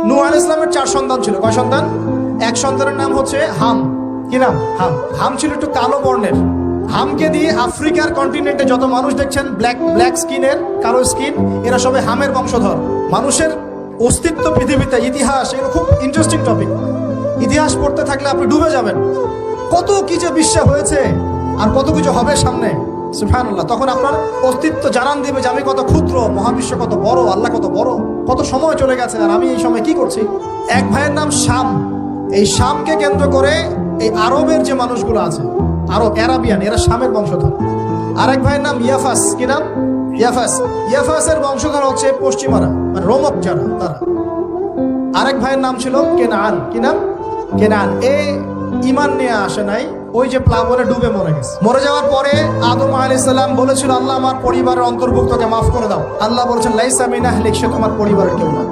নূহ আলাইহিস সালামের 4 সন্তান ছিল। কয় সন্তান? এক সন্তানের নাম হচ্ছে হাম। কি নাম? হাম। হাম ছিল একটু কালো বর্ণের। হামকে দিয়ে আফ্রিকার কন্টিনেন্টে যত মানুষ দেখছেন ব্ল্যাক স্কিনের, কালো স্কিন, এরা সবাই হামের বংশধর। মানুষের অস্তিত্ব পৃথিবীতে, ইতিহাস, এগুলো খুব ইন্টারেস্টিং টপিক। ইতিহাস পড়তে থাকলে আপনি ডুবে যাবেন। কত কি যে বিশ্ব হয়েছে আর কত কিছু হবে সামনে, সুবহানাল্লাহ। তখন আপনার অস্তিত্ব জানান দিবে যে আমি কত ক্ষুদ্র, মহাবিশ্ব কত বড়, আল্লাহ কত বড়, কত সময় চলে গেছে আর আমি এই সময় কি করছি। এক ভাইয়ের নাম শাম। এই শামকে কেন্দ্র করে এই আরবের যে মানুষগুলো আছে, আরব, অ্যারাবিয়ান, এরা শামের বংশধর। আরেক ভাইয়ের নাম ইয়াফাস। কি নাম? ইয়াফাস। ইয়াফাসের বংশধর হচ্ছে পশ্চিমারা, মানে রোমক যারা, তারা। আরেক ভাইয়ের নাম ছিল কেনান। কি নাম? কেনান। এ ইমান নিয়ে আসে নাই, ওই যে প্লাবনে ডুবে মরে গেছে। মরে যাওয়ার পরে আদম আলাইহিস সালাম বলেছিল, আল্লাহ আমার পরিবারের অন্তর্ভুক্তকে মাফ করে দাও। আল্লাহ বলেছেন লাইসা মিন আহলিক, সে তোমার পরিবারের কেউ না।